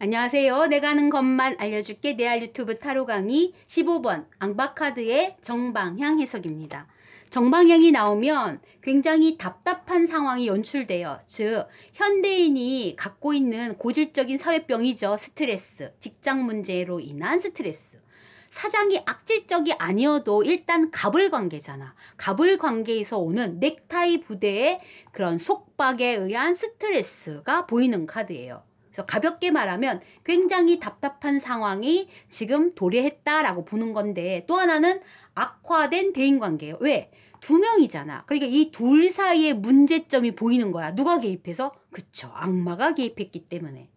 안녕하세요. 내가 아는 것만 알려줄게. 내알 유튜브 타로 강의 15번 앙바카드의 정방향 해석입니다. 정방향이 나오면 굉장히 답답한 상황이 연출돼요. 즉 현대인이 갖고 있는 고질적인 사회병이죠. 스트레스, 직장 문제로 인한 스트레스. 사장이 악질적이 아니어도 일단 갑을 관계잖아. 갑을 관계에서 오는 넥타이 부대의 그런 속박에 의한 스트레스가 보이는 카드예요. 그래서 가볍게 말하면 굉장히 답답한 상황이 지금 도래했다라고 보는 건데, 또 하나는 악화된 대인관계예요. 왜? 두 명이잖아. 그러니까 이 둘 사이에 문제점이 보이는 거야. 누가 개입해서? 그쵸. 악마가 개입했기 때문에.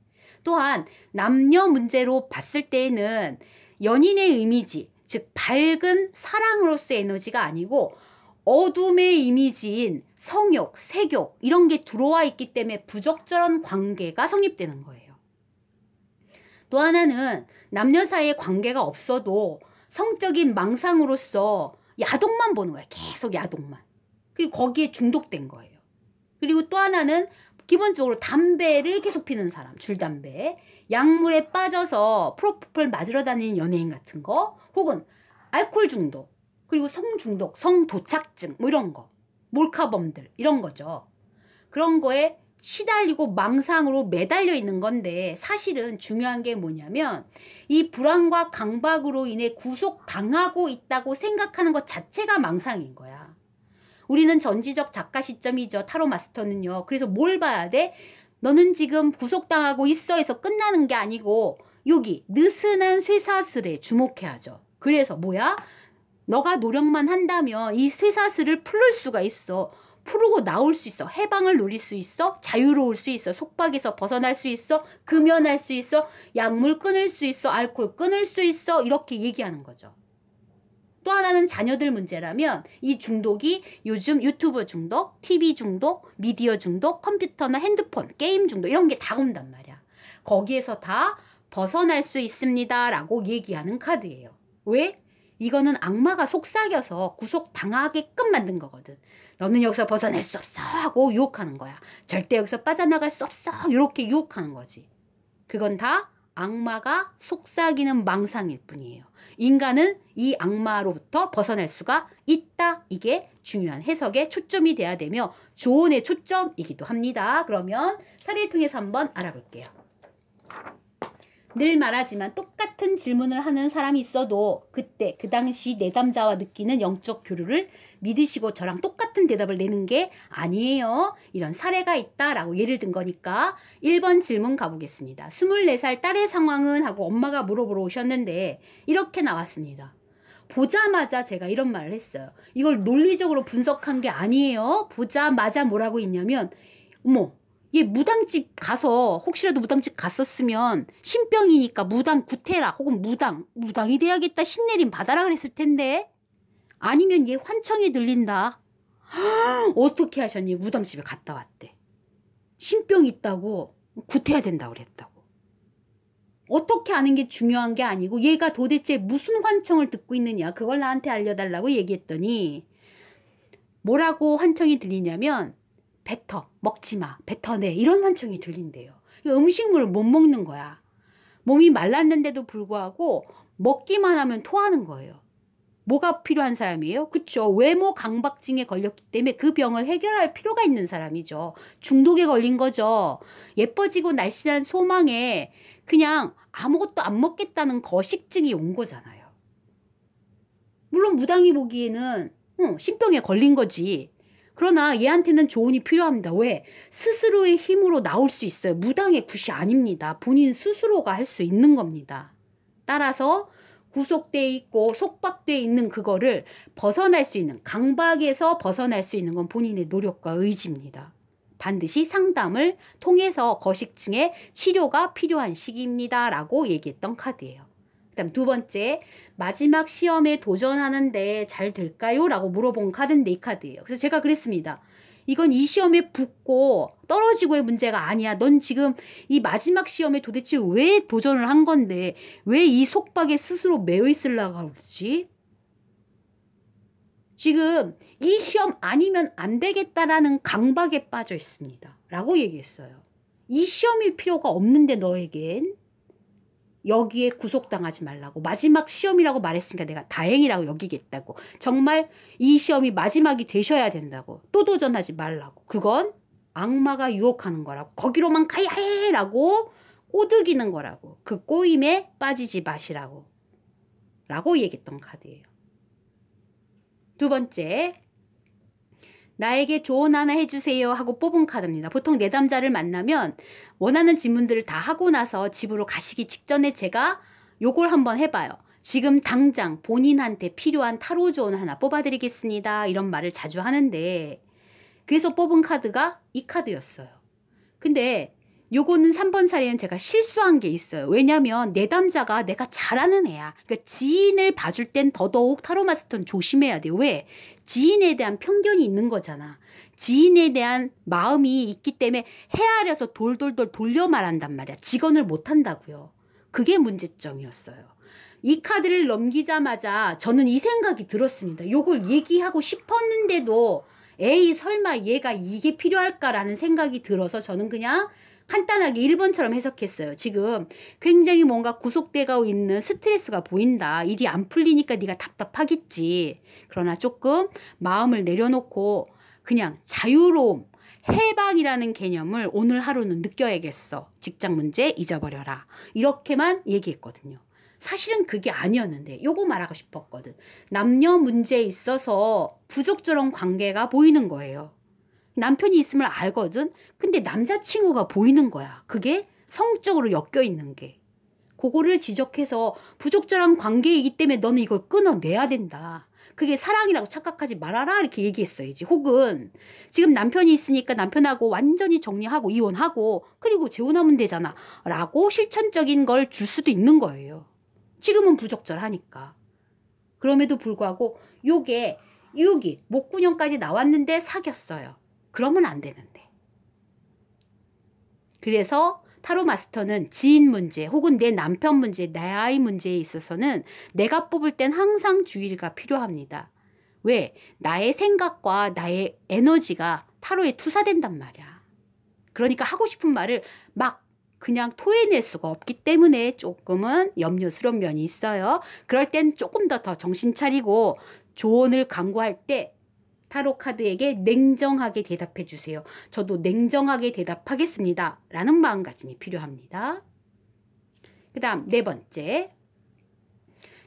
또한 남녀 문제로 봤을 때에는 연인의 이미지, 즉 밝은 사랑으로서의 에너지가 아니고 어둠의 이미지인 성욕, 색욕 이런 게 들어와 있기 때문에 부적절한 관계가 성립되는 거예요. 또 하나는 남녀 사이에 관계가 없어도 성적인 망상으로서 야동만 보는 거예요. 계속 야동만. 그리고 거기에 중독된 거예요. 그리고 또 하나는 기본적으로 담배를 계속 피는 사람, 줄담배. 약물에 빠져서 프로포폴 맞으러 다니는 연예인 같은 거, 혹은 알코올 중독, 그리고 성중독, 성도착증 뭐 이런 거. 몰카범들 이런 거죠. 그런 거에 시달리고 망상으로 매달려 있는 건데, 사실은 중요한 게 뭐냐면 이 불안과 강박으로 인해 구속당하고 있다고 생각하는 것 자체가 망상인 거야. 우리는 전지적 작가 시점이죠. 타로 마스터는요. 그래서 뭘 봐야 돼? 너는 지금 구속당하고 있어 해서 끝나는 게 아니고 여기 느슨한 쇠사슬에 주목해야죠. 그래서 뭐야? 너가 노력만 한다면 이 쇠사슬을 풀을 수가 있어. 풀고 나올 수 있어. 해방을 누릴 수 있어. 자유로울 수 있어. 속박에서 벗어날 수 있어. 금연할 수 있어. 약물 끊을 수 있어. 알코올 끊을 수 있어. 이렇게 얘기하는 거죠. 또 하나는 자녀들 문제라면 이 중독이 요즘 유튜브 중독, TV 중독, 미디어 중독, 컴퓨터나 핸드폰, 게임 중독 이런 게 다 온단 말이야. 거기에서 다 벗어날 수 있습니다 라고 얘기하는 카드예요. 왜? 이거는 악마가 속삭여서 구속당하게끔 만든 거거든. 너는 여기서 벗어날 수 없어 하고 유혹하는 거야. 절대 여기서 빠져나갈 수 없어 이렇게 유혹하는 거지. 그건 다 악마가 속삭이는 망상일 뿐이에요. 인간은 이 악마로부터 벗어날 수가 있다. 이게 중요한 해석의 초점이 돼야 되며 조언의 초점이기도 합니다. 그러면 사례를 통해서 한번 알아볼게요. 늘 말하지만 똑같은 질문을 하는 사람이 있어도 그때 그 당시 내담자와 느끼는 영적 교류를 믿으시고 저랑 똑같은 대답을 내는 게 아니에요. 이런 사례가 있다라고 예를 든 거니까 1번 질문 가보겠습니다. 24살 딸의 상황은 하고 엄마가 물어보러 오셨는데 이렇게 나왔습니다. 보자마자 제가 이런 말을 했어요. 이걸 논리적으로 분석한 게 아니에요. 보자마자 뭐라고 했냐면, 어머, 얘 무당집 가서 혹시라도 무당집 갔었으면 신병이니까 무당 구태라 혹은 무당이 돼야겠다 신내림 받아라 그랬을 텐데, 아니면 얘 환청이 들린다. 어떻게 하셨니? 무당집에 갔다 왔대. 신병 있다고 구태야 된다고 그랬다고. 어떻게 아는 게 중요한 게 아니고 얘가 도대체 무슨 환청을 듣고 있느냐 그걸 나한테 알려달라고 얘기했더니 뭐라고 환청이 들리냐면 뱉어, 먹지마, 뱉어내 이런 환청이 들린대요. 음식물을 못 먹는 거야. 몸이 말랐는데도 불구하고 먹기만 하면 토하는 거예요. 뭐가 필요한 사람이에요? 그쵸? 외모 강박증에 걸렸기 때문에 그 병을 해결할 필요가 있는 사람이죠. 중독에 걸린 거죠. 예뻐지고 날씬한 소망에 그냥 아무것도 안 먹겠다는 거식증이 온 거잖아요. 물론 무당이 보기에는 신병에 걸린 거지. 그러나 얘한테는 조언이 필요합니다. 왜? 스스로의 힘으로 나올 수 있어요. 무당의 굿이 아닙니다. 본인 스스로가 할 수 있는 겁니다. 따라서 구속되어 있고 속박되어 있는 그거를 벗어날 수 있는, 강박에서 벗어날 수 있는 건 본인의 노력과 의지입니다. 반드시 상담을 통해서 거식증의 치료가 필요한 시기입니다 라고 얘기했던 카드예요. 그다음 두 번째, 마지막 시험에 도전하는데 잘 될까요? 라고 물어본 카드인데 이 카드예요. 그래서 제가 그랬습니다. 이건 이 시험에 붙고 떨어지고의 문제가 아니야. 넌 지금 이 마지막 시험에 도대체 왜 도전을 한 건데 왜 이 속박에 스스로 매여 있으려고 그러지? 지금 이 시험 아니면 안 되겠다라는 강박에 빠져 있습니다. 라고 얘기했어요. 이 시험일 필요가 없는데 너에겐. 여기에 구속당하지 말라고. 마지막 시험이라고 말했으니까 내가 다행이라고 여기겠다고. 정말 이 시험이 마지막이 되셔야 된다고. 또 도전하지 말라고. 그건 악마가 유혹하는 거라고. 거기로만 가야 해! 라고 꼬드기는 거라고. 그 꼬임에 빠지지 마시라고. 라고 얘기했던 카드예요. 두 번째, 나에게 조언 하나 해주세요 하고 뽑은 카드입니다. 보통 내담자를 만나면 원하는 질문들을 다 하고 나서 집으로 가시기 직전에 제가 요걸 한번 해봐요. 지금 당장 본인한테 필요한 타로 조언을 하나 뽑아드리겠습니다. 이런 말을 자주 하는데, 그래서 뽑은 카드가 이 카드였어요. 근데 요거는 3번 사례는 제가 실수한 게 있어요. 왜냐면 내담자가 내가 잘하는 애야. 그러니까 지인을 봐줄 땐 더더욱 타로 마스터는 조심해야 돼요. 왜? 지인에 대한 편견이 있는 거잖아. 지인에 대한 마음이 있기 때문에 헤아려서 돌돌돌 돌려 말한단 말이야. 직언을 못 한다고요. 그게 문제점이었어요. 이 카드를 넘기자마자 저는 이 생각이 들었습니다. 요걸 얘기하고 싶었는데도 에이 설마 얘가 이게 필요할까라는 생각이 들어서 저는 그냥 간단하게 1번처럼 해석했어요. 지금 굉장히 뭔가 구속되고 있는 스트레스가 보인다. 일이 안 풀리니까 네가 답답하겠지. 그러나 조금 마음을 내려놓고 그냥 자유로움, 해방이라는 개념을 오늘 하루는 느껴야겠어. 직장 문제 잊어버려라. 이렇게만 얘기했거든요. 사실은 그게 아니었는데 요거 말하고 싶었거든. 남녀 문제에 있어서 부적절한 관계가 보이는 거예요. 남편이 있음을 알거든. 근데 남자친구가 보이는 거야. 그게 성적으로 엮여 있는 게. 그거를 지적해서 부적절한 관계이기 때문에 너는 이걸 끊어내야 된다. 그게 사랑이라고 착각하지 말아라. 이렇게 얘기했어야지. 혹은 지금 남편이 있으니까 남편하고 완전히 정리하고 이혼하고 그리고 재혼하면 되잖아. 라고 실천적인 걸 줄 수도 있는 거예요. 지금은 부적절하니까. 그럼에도 불구하고 요게 여기 목구녕까지 나왔는데 사귀었어요. 그러면 안 되는데. 그래서 타로 마스터는 지인 문제 혹은 내 남편 문제, 내 아이 문제에 있어서는 내가 뽑을 땐 항상 주의가 필요합니다. 왜? 나의 생각과 나의 에너지가 타로에 투사된단 말이야. 그러니까 하고 싶은 말을 막 그냥 토해낼 수가 없기 때문에 조금은 염려스러운 면이 있어요. 그럴 땐 조금 더 정신 차리고 조언을 강구할 때 타로 카드에게 냉정하게 대답해 주세요. 저도 냉정하게 대답하겠습니다. 라는 마음가짐이 필요합니다. 그 다음 네 번째,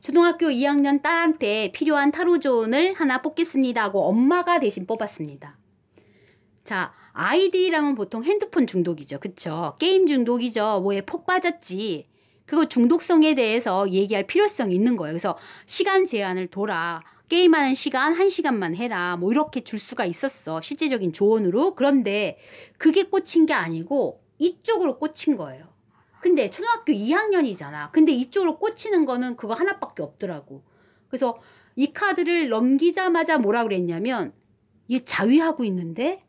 초등학교 2학년 딸한테 필요한 타로 조언을 하나 뽑겠습니다 하고 엄마가 대신 뽑았습니다. 자, 아이들이라면 보통 핸드폰 중독이죠. 그쵸? 게임 중독이죠. 뭐에 폭 빠졌지. 그거 중독성에 대해서 얘기할 필요성이 있는 거예요. 그래서 시간 제한을 둬라. 게임하는 시간 1시간만 해라. 뭐 이렇게 줄 수가 있었어. 실제적인 조언으로. 그런데 그게 꽂힌 게 아니고 이쪽으로 꽂힌 거예요. 근데 초등학교 2학년이잖아. 근데 이쪽으로 꽂히는 거는 그거 하나밖에 없더라고. 그래서 이 카드를 넘기자마자 뭐라 그랬냐면 얘 자위하고 있는데?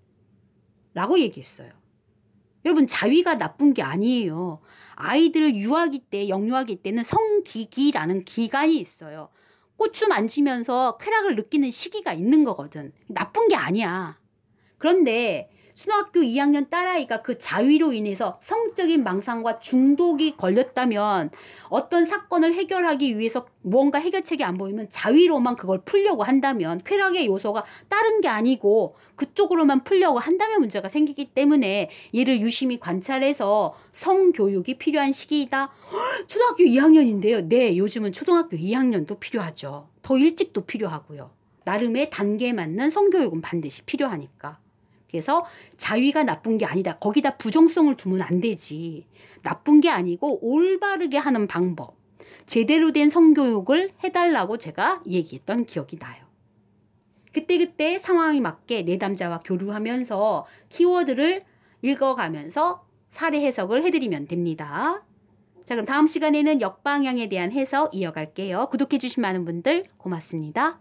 라고 얘기했어요. 여러분 자위가 나쁜 게 아니에요. 아이들을 유아기 때, 영유아기 때는 성기기라는 기간이 있어요. 고추 만지면서 쾌락을 느끼는 시기가 있는 거거든. 나쁜 게 아니야. 그런데 초등학교 2학년 딸아이가 그 자위로 인해서 성적인 망상과 중독이 걸렸다면 어떤 사건을 해결하기 위해서 뭔가 해결책이 안 보이면 자위로만 그걸 풀려고 한다면 쾌락의 요소가 다른 게 아니고 그쪽으로만 풀려고 한다면 문제가 생기기 때문에 얘를 유심히 관찰해서 성교육이 필요한 시기이다. 초등학교 2학년인데요. 네, 요즘은 초등학교 2학년도 필요하죠. 더 일찍도 필요하고요. 나름의 단계에 맞는 성교육은 반드시 필요하니까. 그래서 자위가 나쁜 게 아니다. 거기다 부정성을 두면 안 되지. 나쁜 게 아니고 올바르게 하는 방법. 제대로 된 성교육을 해달라고 제가 얘기했던 기억이 나요. 그때그때 상황에 맞게 내담자와 교류하면서 키워드를 읽어가면서 사례 해석을 해드리면 됩니다. 자, 그럼 다음 시간에는 역방향에 대한 해석 이어갈게요. 구독해주신 많은 분들 고맙습니다.